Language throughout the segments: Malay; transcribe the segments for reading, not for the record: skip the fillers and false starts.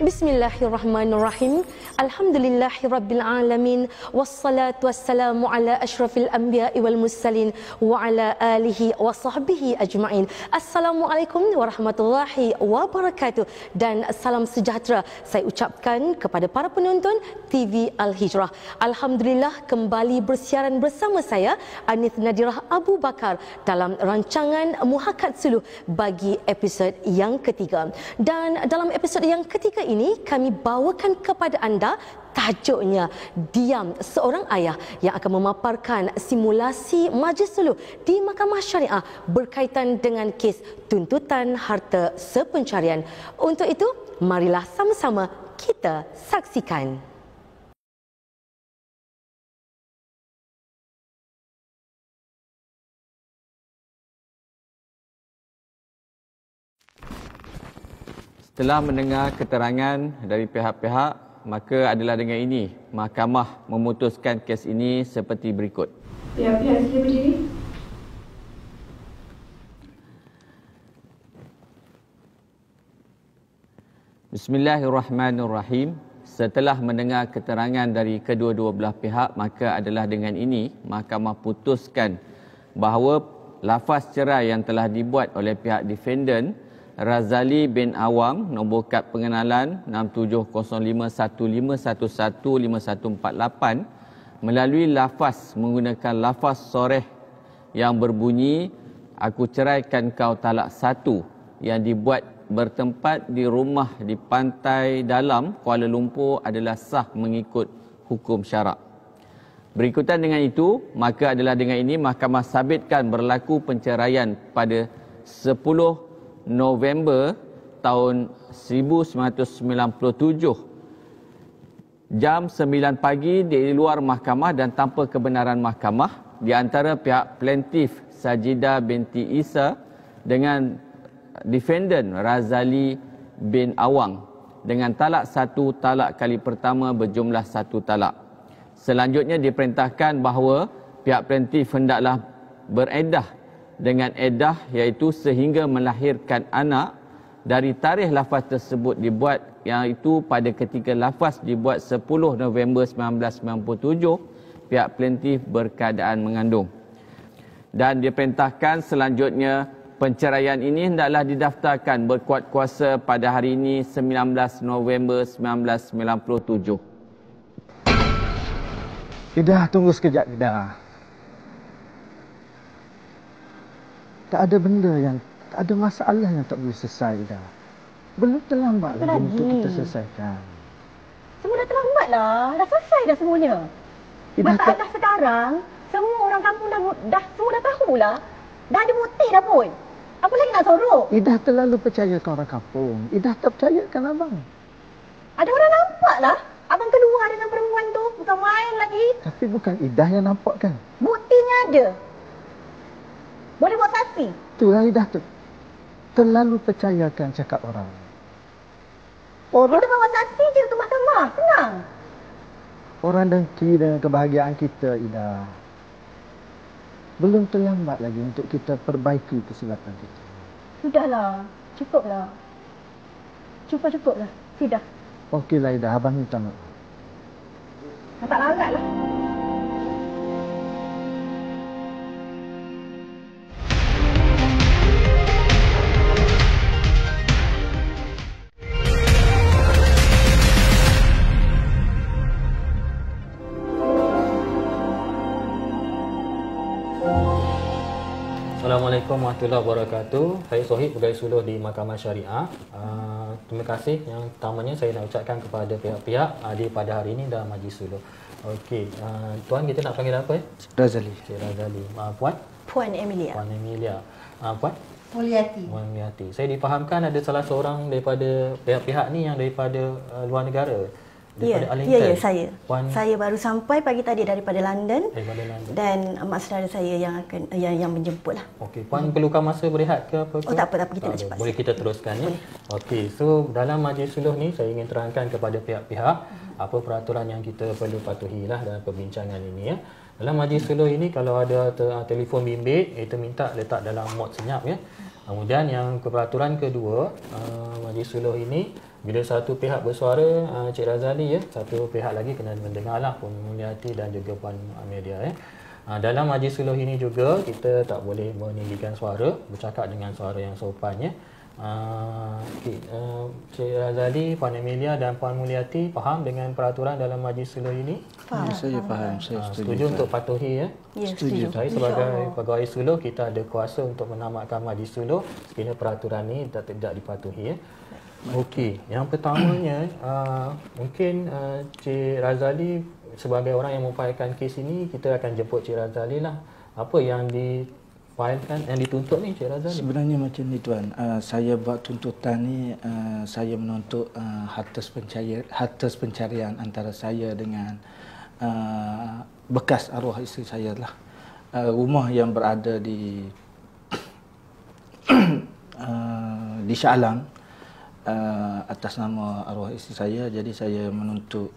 Bismillahirrahmanirrahim. Alhamdulillahirabbil wassalatu wassalamu ala asyrafil anbiya'i wal mursalin wa ala alihi wa sahbihi ajma'in. Assalamualaikum warahmatullahi wabarakatuh dan salam sejahtera saya ucapkan kepada para penonton TV Al-Hijrah. Alhamdulillah kembali bersiaran bersama saya Anith Nadirah Abu Bakar dalam rancangan Muhakat Suluh bagi episod yang ketiga. Dan dalam episod yang ketiga ini kami bawakan kepada anda tajuknya Diam Seorang Ayah yang akan memaparkan simulasi majlis suluh di Mahkamah Syariah berkaitan dengan kes tuntutan harta sepencarian. Untuk itu, marilah sama-sama kita saksikan. Setelah mendengar keterangan dari pihak-pihak, maka adalah dengan ini mahkamah memutuskan kes ini seperti berikut. Pihak-pihak sila berdiri. Bismillahirrahmanirrahim. Setelah mendengar keterangan dari kedua-dua belah pihak, maka adalah dengan ini mahkamah putuskan bahawa lafaz cerai yang telah dibuat oleh pihak defendant Razali bin Awam, nombor kad pengenalan 670515115148 melalui lafaz menggunakan lafaz soreh yang berbunyi aku ceraikan kau talak satu yang dibuat bertempat di rumah di Pantai Dalam, Kuala Lumpur adalah sah mengikut hukum syarak. Berikutan dengan itu, maka adalah dengan ini mahkamah sabitkan berlaku penceraian pada 10 November tahun 1997 jam 9 pagi di luar mahkamah dan tanpa kebenaran mahkamah di antara pihak plaintiff Sajidah binti Isa dengan defendant Razali bin Awang dengan talak satu, talak kali pertama berjumlah satu talak. Selanjutnya diperintahkan bahawa pihak plaintiff hendaklah beredah dengan edah iaitu sehingga melahirkan anak dari tarikh lafaz tersebut dibuat, iaitu pada ketika lafaz dibuat 10 November 1997 pihak plaintiff berkeadaan mengandung. Dan diperintahkan selanjutnya penceraian ini hendaklah didaftarkan berkuat kuasa pada hari ini 19 November 1997. Ida, tunggu sekejap Ida. Tak ada benda yang, tak ada masalah yang tak boleh selesai dah. Belum terlambat lagi untuk kita selesaikan. Semua dah terlambat lah. Dah selesai dah semuanya. Masalah sekarang, semua orang kampung semua dah tahu lah. Dah ada bukti dah pun. Apa lagi nak sorok? Ida terlalu percayakan orang kampung. Ida tak percayakan abang. Ada orang nampak lah. Abang keluar dengan perempuan tu. Bukan main lagi. Tapi bukan Ida yang nampak kan? Buktinya ada. Boleh buat saksi? Itulah Ida tu. Terlalu percayakan cakap orang. Orang kita bawa saksi je ke mahkamah. Senang. Orang dengki dengan kebahagiaan kita, Ida. Belum terlambat lagi untuk kita perbaiki kesilapan kita. Sudahlah. Cukuplah. Cukuplah. Sudah. Okeylah Ida, abang minta maaf. Tak larat lah. Assalamualaikum warahmatullahi wabarakatuh. Saya Sohib, pegawai suluh di Mahkamah Syariah. Terima kasih yang pertamanya saya nak ucapkan kepada pihak-pihak hadir pada hari ini dalam majlis suluh. Okey, tuan kita nak panggil apa? Razali. Cik Razali. Puan? Puan Emilia. Puan Emilia. Puan? Mulyati. Puan Mulyati. Saya difahamkan ada salah seorang daripada pihak-pihak ni yang daripada luar negara. Ya, saya. Saya baru sampai pagi tadi daripada London. Dan mak saudara saya yang akan yang menjemputlah. Okey, puan perlukan masa berehat ke apa ke? Oh tak apa, kita nak cepat. Boleh kita teruskan ya. Okey, so dalam majlis suluh ni saya ingin terangkan kepada pihak-pihak apa peraturan yang kita perlu patuhilah dalam perbincangan ini ya. Dalam majlis suluh ini kalau ada telefon bimbit, itu minta letak dalam mod senyap ya. Kemudian yang peraturan kedua, Majlis Suluh ini bila satu pihak bersuara, Cik Razali satu pihak lagi kena mendengarlah, Puan Mulyati dan juga Puan Amelia Dalam Majlis Suluh ini juga kita tak boleh meninggikan suara, bercakap dengan suara yang sopan Cik Razali, Puan Amelia dan Puan Mulyati faham dengan peraturan dalam Majlis Suluh ini? Faham. Saya faham, saya setuju untuk patuhi Setuju. Saya sebagai pegawai suluh, kita ada kuasa untuk menamatkan Majlis Suluh sekiranya peraturan ini tidak dipatuhi Okey, yang pertamanya mungkin Cik Razali sebagai orang yang memfailkan kes ini, kita akan jemput Cik Razali lah. Apa yang difailkan, yang dituntut ni Cik Razali? Sebenarnya macam ni tuan, saya buat tuntutan ni, saya menuntut hartas pencarian antara saya dengan bekas arwah isteri saya lah. Rumah yang berada di di Shah Alam atas nama arwah isteri saya, jadi saya menuntut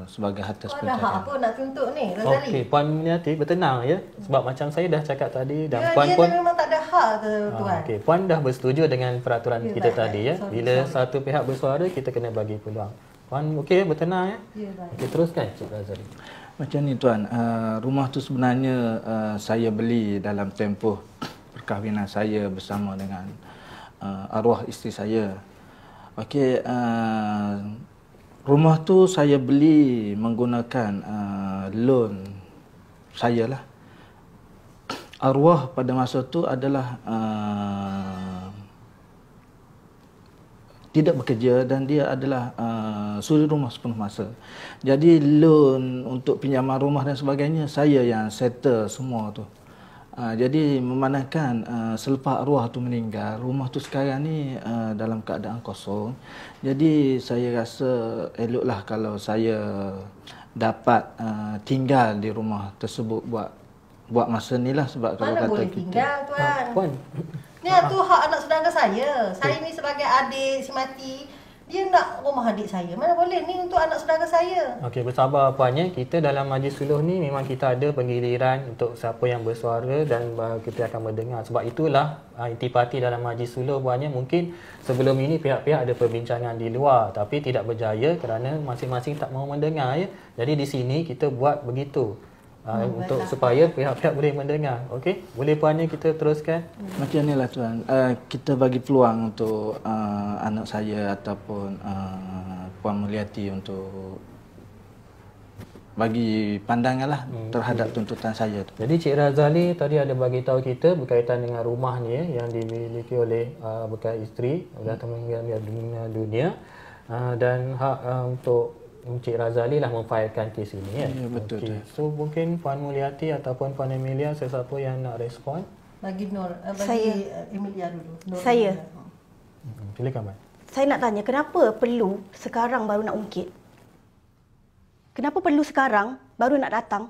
sebagai hartas pencarian. Apa nak tuntut ni, Razali? Okey, Puan Mulyati bertenang sebab macam saya dah cakap tadi dan Puan dia pun memang tak ada hak ke tuan? Okey, Puan dah bersetuju dengan peraturan kita baik, tadi baik. Bila satu pihak bersuara, kita kena bagi peluang. Puan okey bertenang baik. Okey, teruskan Cik Razali. Macam ni tuan, rumah tu sebenarnya saya beli dalam tempoh perkahwinan saya bersama dengan arwah isteri saya. Okey, rumah tu saya beli menggunakan loan saya lah. Arwah pada masa tu adalah tidak bekerja dan dia adalah suri rumah sepenuh masa. Jadi loan untuk pinjaman rumah dan sebagainya saya yang settle semua tu. Jadi memandangkan selepas arwah tu meninggal, rumah tu sekarang ni dalam keadaan kosong. Jadi saya rasa eloklah kalau saya dapat tinggal di rumah tersebut buat masa ni lah, sebab kalau Mana kata boleh kita tinggal tuan? Puan. Ni tu hak anak saudara saya. Saya ni sebagai adik si mati, dia nak rumah adik saya. Mana boleh, ni untuk anak saudara saya. Okey, bersabar Puan Kita dalam Majlis Suluh ni memang kita ada penggiliran untuk siapa yang bersuara dan kita akan mendengar. Sebab itulah intipati dalam Majlis Suluh Puan Mungkin sebelum ini pihak-pihak ada perbincangan di luar tapi tidak berjaya kerana masing-masing tak mahu mendengar Jadi di sini kita buat begitu. Untuk supaya pihak-pihak boleh mendengar. Okey, boleh Puan kita teruskan. macam ni lah tuan, kita bagi peluang untuk anak saya ataupun Puan Mulyati untuk bagi pandangan lah terhadap tuntutan saya tu. Jadi Cik Razali tadi ada bagi tahu kita berkaitan dengan rumah ni yang dimiliki oleh bekas isteri dah meninggal dunia dan hak untuk Cik Razali lah memfailkan kes ini Ya, betul. Okay. So mungkin Puan Mulyati ataupun Puan Amelia, sesiapa yang nak respon? Bagi Saya. Emilia dulu. Saya. Silakan Puan. Saya nak tanya, kenapa perlu sekarang baru nak ungkit? Kenapa perlu sekarang baru nak datang?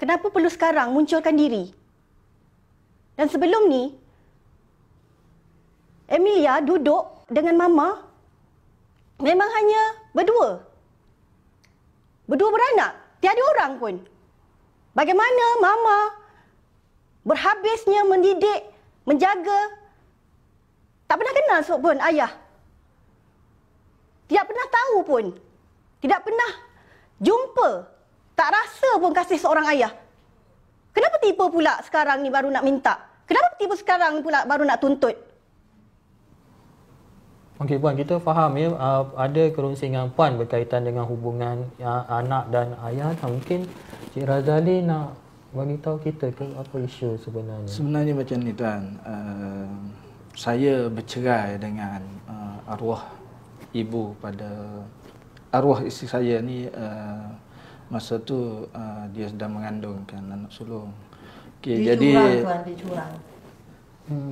Kenapa perlu sekarang munculkan diri? Dan sebelum ni, Emilia duduk dengan Mama memang hanya berdua. Berdua beranak, tiada orang pun. Bagaimana Mama berhabisnya mendidik, menjaga, tak pernah kenal pun ayah. Tidak pernah tahu pun. Tidak pernah jumpa. Tak rasa pun kasih seorang ayah. Kenapa tiba pula sekarang ni baru nak minta? Kenapa tiba sekarang ni pula baru nak tuntut? Okey Puan, kita faham ada kerunsingan Puan berkaitan dengan hubungan anak dan ayah. Mungkin Cik Razali nak bagi tahu kita ke apa isu sebenarnya. Sebenarnya macam ni tuan, saya bercerai dengan arwah ibu pada arwah isteri saya ni. Masa tu dia sedang mengandungkan anak sulung. Okey, Dia jadi curang tuan, dia curang.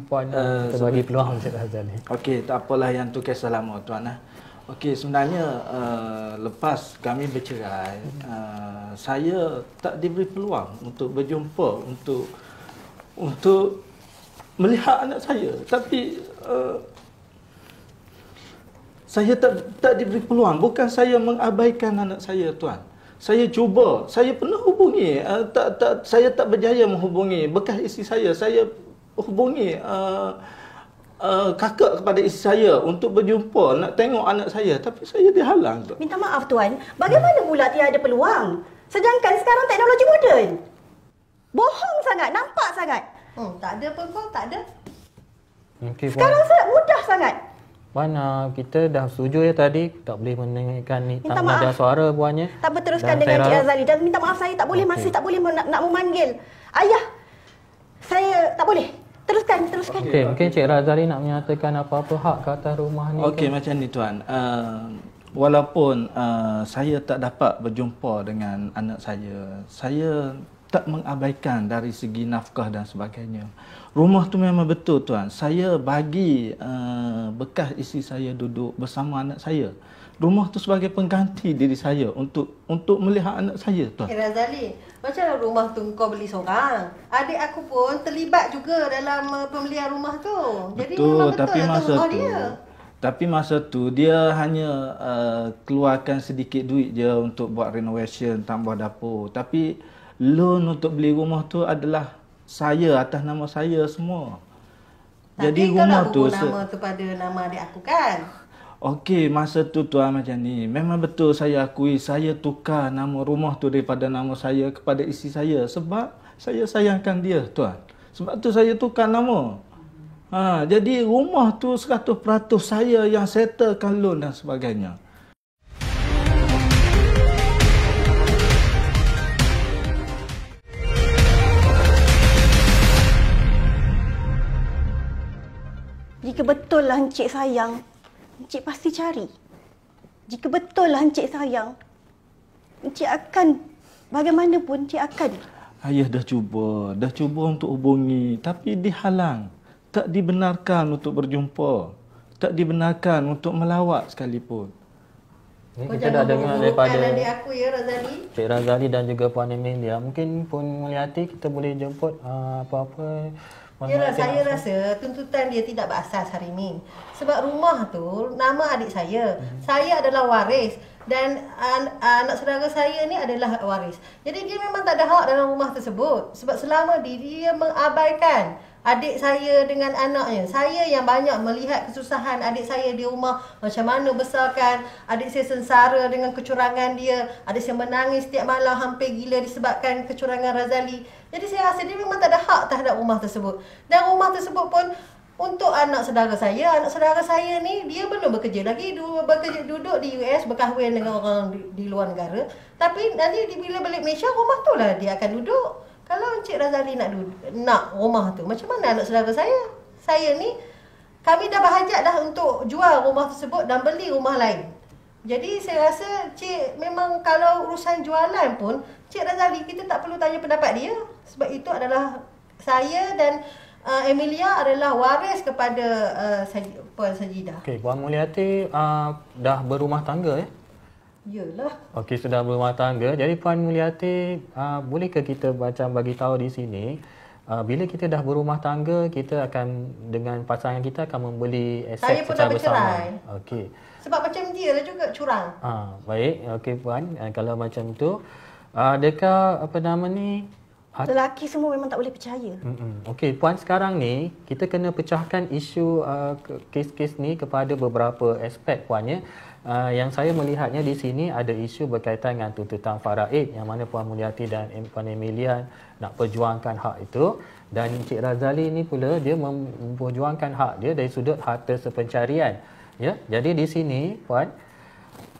Puan kita bagi peluang Cik Razali. okey, tak apalah yang tu kisah lama tuan lah. Okey, sebenarnya lepas kami bercerai, saya tak diberi peluang untuk berjumpa untuk melihat anak saya. Tapi saya tak diberi peluang. Bukan saya mengabaikan anak saya tuan. Saya cuba, saya pernah hubungi, saya tak berjaya menghubungi bekas isteri saya. Saya hubungi kakak kepada isteri saya untuk berjumpa, nak tengok anak saya, tapi saya dihalang, Tuan. Minta maaf Tuan, bagaimana pula tiada peluang? Sedangkan sekarang teknologi moden. Bohong sangat, nampak sangat. Tak ada pun kau, tak ada. Okey, Sekarang sangat mudah sangat. Puan, kita dah setuju ya tadi tak boleh mendengarkan ni Minta maaf. nada suara puannya. Tak berteruskan Dan dengan saya Cik harap- Razali. Dan minta maaf, saya tak boleh, masih tak boleh nak memanggil. Ayah, saya tak boleh. Teruskan. Okey, mungkin Cik Razali nak menyatakan apa-apa hak ke atas rumah ni. Okey, macam ni Tuan. Walaupun saya tak dapat berjumpa dengan anak saya tak mengabaikan dari segi nafkah dan sebagainya. Rumah tu memang betul Tuan. Saya bagi bekas isteri saya duduk bersama anak saya. Rumah tu sebagai pengganti diri saya untuk melihat anak saya Tuan. Razali, macam mana rumah tu kau beli seorang? Adik aku pun terlibat juga dalam pembelian rumah tu. Jadi memang betul lah tu rumah dia. Tapi masa tu dia hanya keluarkan sedikit duit je untuk buat renovation, tambah dapur. Tapi loan untuk beli rumah tu adalah saya, atas nama saya semua. Jadi rumah tu nama tu pada nama adik aku kan? Okey, masa tu Tuan macam ni. Memang betul saya akui saya tukar nama rumah tu daripada nama saya kepada isteri saya sebab saya sayangkan dia Tuan. Sebab tu saya tukar nama. Jadi rumah tu 100% saya yang settlekan loan dan sebagainya. Jika betul lah Encik sayang, Encik pasti cari. Jika betul lah Encik sayang, Encik akan, bagaimanapun Encik akan. Ayah dah cuba untuk hubungi tapi dihalang. Tak dibenarkan untuk berjumpa. Tak dibenarkan untuk melawat sekalipun. Ni Kau kita dah jangan dengar bukan daripada adik aku ya Razali. Cik Razali dan juga Puan Emilia. Mungkin Puan Mulyati kita boleh jemput apa-apa. Puan Yalah, Mulyati saya nak- rasa tuntutan dia tidak berasas hari ini. Sebab rumah tu nama adik saya. Saya adalah waris dan anak saudara saya ni adalah waris. Jadi dia memang tak ada hak dalam rumah tersebut. Sebab selama dia mengabaikan adik saya dengan anaknya. Saya yang banyak melihat kesusahan adik saya di rumah. Macam mana besarkan. Adik saya sengsara dengan kecurangan dia. Adik saya menangis setiap malam hampir gila disebabkan kecurangan Razali. Jadi saya rasa dia memang tak ada hak terhadap rumah tersebut. Dan rumah tersebut pun untuk anak saudara saya. Anak saudara saya ni dia belum bekerja lagi. Duduk di US berkahwin dengan orang di luar negara. Tapi nanti bila balik Malaysia rumah tu lah dia akan duduk. Kalau Encik Razali nak rumah tu, macam mana anak saudara saya? Saya ni, kami dah berhajat dah untuk jual rumah tersebut dan beli rumah lain. Jadi saya rasa Cik memang kalau urusan jualan pun, Cik Razali kita tak perlu tanya pendapat dia. Sebab itu adalah saya dan Emilia adalah waris kepada Puan Sajidah. Okey, Puan Mulyati dah berumah tangga ya? Yalah. Okey, sudah berumah tangga. Jadi Puan Mulyati, bolehkah kita macam bagi tahu di sini, bila kita dah berumah tangga, kita akan dengan pasangan kita akan membeli Saya aset pun secara dah bersama. bercerai. Okey. Sebab macam dia lah juga curang. Baik. Okey Puan, kalau macam tu, adakah apa nama ni? Lelaki semua memang tak boleh percaya. Okey, Puan, sekarang ni kita kena pecahkan isu kes-kes ni kepada beberapa aspek Puan ya. Yang saya melihatnya di sini ada isu berkaitan dengan tuntutan faraid yang mana Puan Mulyati dan Puan Emilia nak perjuangkan hak itu, dan Encik Razali ni pula dia memperjuangkan hak dia dari sudut harta sepencarian. Ya, jadi di sini Puan,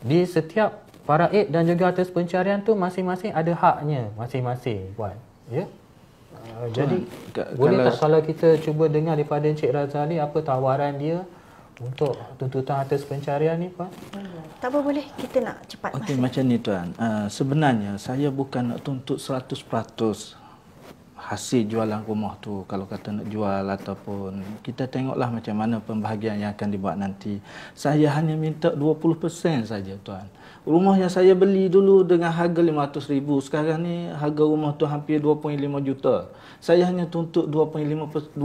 di setiap faraid dan juga harta sepencarian tu masing-masing ada haknya masing-masing Puan. Ya. Jadi boleh tak kalau kita cuba dengar daripada Encik Razali apa tawaran dia untuk tuntutan harta pencarian ni Puan? Tak apa, boleh, kita nak cepat Okey, masa. macam ni Tuan. Sebenarnya saya bukan nak tuntut 100% hasil jualan rumah tu. Kalau kata nak jual ataupun kita tengoklah macam mana pembahagian yang akan dibuat nanti. Saya hanya minta 20% saja Tuan. Rumah yang saya beli dulu dengan harga 500,000, sekarang ni harga rumah tu hampir 2.5 juta. Saya hanya tuntut 20%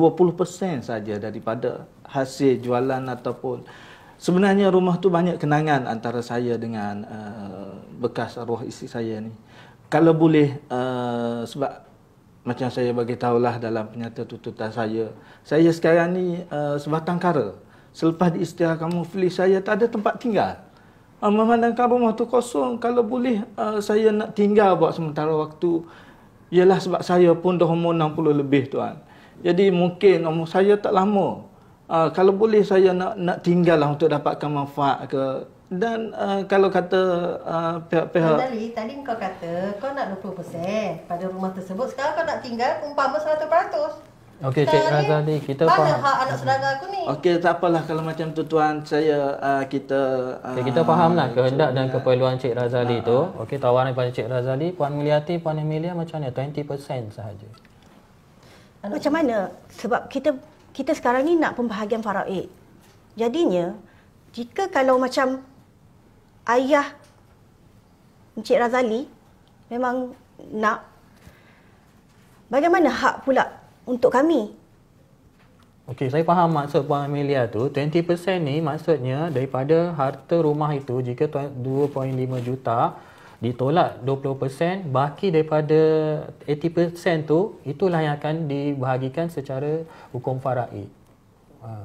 saja daripada hasil jualan ataupun sebenarnya rumah tu banyak kenangan antara saya dengan bekas arwah isteri saya ni. Kalau boleh sebab macam saya bagi tahulah dalam penyata tuntutan saya sekarang ni sebatang kara. Selepas diisytiharkan muflis, saya tak ada tempat tinggal. Memandangkan rumah tu kosong, kalau boleh saya nak tinggal buat sementara waktu. Ialah sebab saya pun dah umur 60 lebih tuan. Jadi mungkin umur saya tak lama. Kalau boleh saya nak tinggal lah untuk dapatkan manfaat ke. Dan kalau kata pihak-pihak... Tadi kau kata kau nak 20% pada rumah tersebut. Sekarang kau nak tinggal umpama 100%. Okey Cik Razali, kita mana faham. hak anak saudara aku ni? Okey, tak apalah kalau macam tu tuan. Kita fahamlah kehendak dan keperluan Cik Razali tu. Okey, tawaran daripada Cik Razali, Puan Mulyati, Puan Emilia macam mana? 20% sahaja. Macam mana? Sebab kita sekarang ni nak pembahagian faraid. Jadinya, jika kalau macam ayah Encik Razali memang nak, bagaimana hak pula untuk kami? Okey, saya faham maksud Puan Amelia tu. 20% ni maksudnya daripada harta rumah itu, jika 2.5 juta ditolak 20%, baki daripada 80% tu, itulah yang akan dibahagikan secara hukum faraid.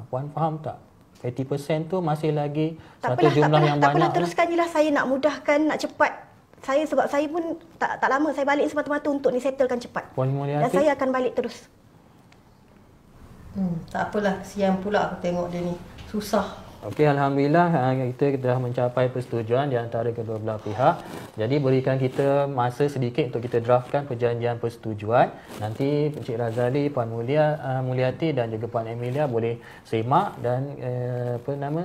Puan faham tak? 80% tu masih lagi satu jumlah yang banyak. Tak apalah, teruskan je lah. Saya nak mudahkan, nak cepat. Sebab saya pun tak lama, saya balik semata-mata untuk ni settlekan cepat. Puan Mulyati? Dan saya akan balik terus. Tak apalah, kesian pula aku tengok dia ni. Susah. Okey, Alhamdulillah kita dah mencapai persetujuan di antara kedua belah pihak. Jadi berikan kita masa sedikit untuk kita draftkan perjanjian persetujuan. Nanti Encik Razali, Puan Mulyati dan juga Puan Emilia boleh semak dan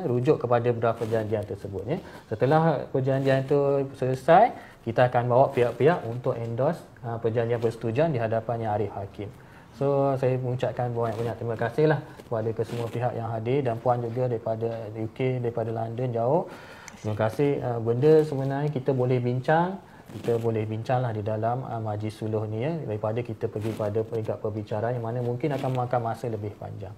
rujuk kepada draft perjanjian tersebut. Ya. Setelah perjanjian itu selesai, kita akan bawa pihak-pihak untuk endorse perjanjian persetujuan di hadapan Yang Arif Hakim. So, saya mengucapkan banyak-banyak terima kasihlah kepada kesemua pihak yang hadir dan Puan juga daripada UK, daripada London jauh. Terima kasih. Benda sebenarnya kita boleh bincanglah di dalam majlis suluh ni ya, daripada kita pergi pada peringkat perbicaraan yang mana mungkin akan memakan masa lebih panjang.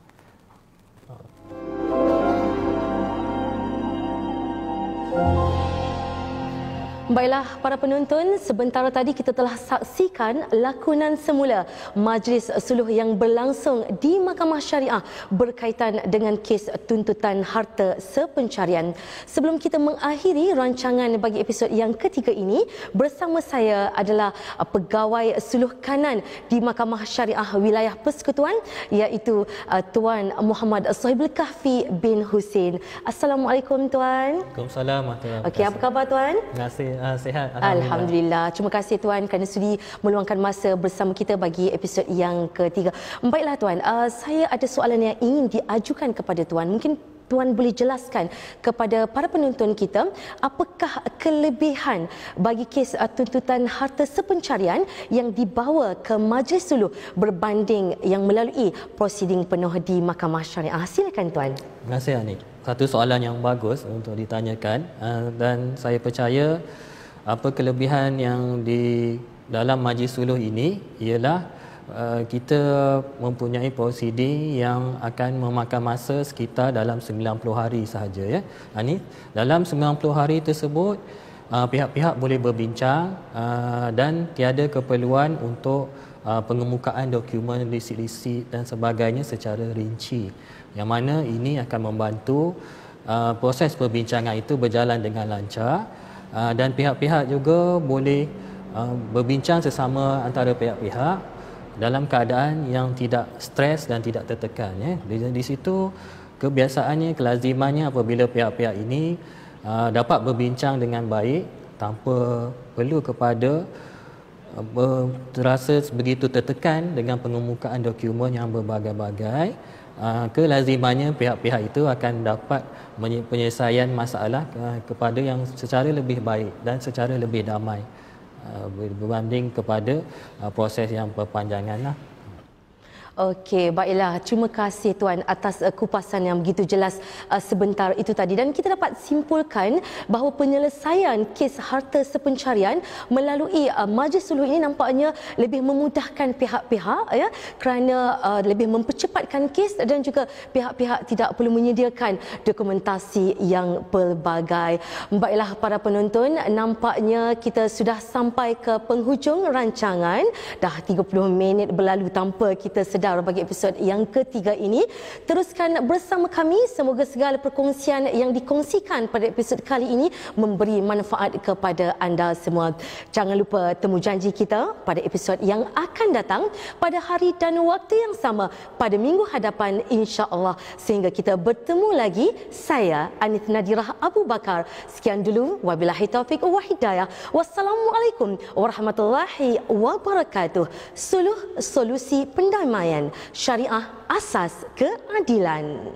Baiklah para penonton, sebentar tadi kita telah saksikan lakonan semula majlis suluh yang berlangsung di Mahkamah Syariah berkaitan dengan kes tuntutan harta sepencarian. Sebelum kita mengakhiri rancangan bagi episod yang ketiga ini, bersama saya adalah pegawai suluh kanan di Mahkamah Syariah Wilayah Persekutuan, iaitu Tuan Muhammad Sohibul Kahfi bin Husin. Assalamualaikum Tuan. Waalaikumsalam. Okey, apa khabar Tuan? Terima kasih. Sihat. Alhamdulillah. Terima kasih Tuan kerana sudi meluangkan masa bersama kita bagi episod yang ketiga. Baiklah Tuan, saya ada soalan yang ingin diajukan kepada Tuan. Mungkin Tuan boleh jelaskan kepada para penonton kita apakah kelebihan bagi kes tuntutan harta sepencarian yang dibawa ke Majlis Suluh berbanding yang melalui prosiding penuh di Mahkamah Syariah. Silakan Tuan. Terima kasih Anik. Satu soalan yang bagus untuk ditanyakan dan saya percaya apa kelebihan yang di dalam majlis suluh ini ialah kita mempunyai prosiding yang akan memakan masa sekitar dalam 90 hari sahaja ya. Ini dalam 90 hari tersebut pihak-pihak boleh berbincang dan tiada keperluan untuk pengemukaan dokumen lisit-lisit dan sebagainya secara rinci. Yang mana ini akan membantu proses perbincangan itu berjalan dengan lancar. Dan pihak-pihak juga boleh berbincang sesama antara pihak-pihak dalam keadaan yang tidak stres dan tidak tertekan ya. Di situ kebiasaannya, kelazimannya apabila pihak-pihak ini dapat berbincang dengan baik tanpa perlu kepada terasa begitu tertekan dengan pengemukaan dokumen yang berbagai-bagai, kelazimannya pihak-pihak itu akan dapat penyelesaian masalah kepada yang secara lebih baik dan secara lebih damai berbanding kepada proses yang berpanjangan lah. Okey, baiklah. Terima kasih Tuan atas kupasan yang begitu jelas sebentar itu tadi. Dan kita dapat simpulkan bahawa penyelesaian kes harta sepencarian melalui Majlis Suluh ini nampaknya lebih memudahkan pihak-pihak ya, kerana lebih mempercepatkan kes dan juga pihak-pihak tidak perlu menyediakan dokumentasi yang pelbagai. Baiklah para penonton, nampaknya kita sudah sampai ke penghujung rancangan. Dah 30 minit berlalu tanpa kita sedar bagi episod yang ketiga ini. Teruskan bersama kami. Semoga segala perkongsian yang dikongsikan pada episod kali ini memberi manfaat kepada anda semua. Jangan lupa temu janji kita pada episod yang akan datang pada hari dan waktu yang sama pada minggu hadapan insya-Allah. Sehingga kita bertemu lagi, saya Anith Nadirah Abu Bakar. Sekian dulu, wabillahi taufiq wa hidayah. Wassalamualaikum warahmatullahi wabarakatuh. Suluh, solusi pendamaian. Syariah, asas keadilan.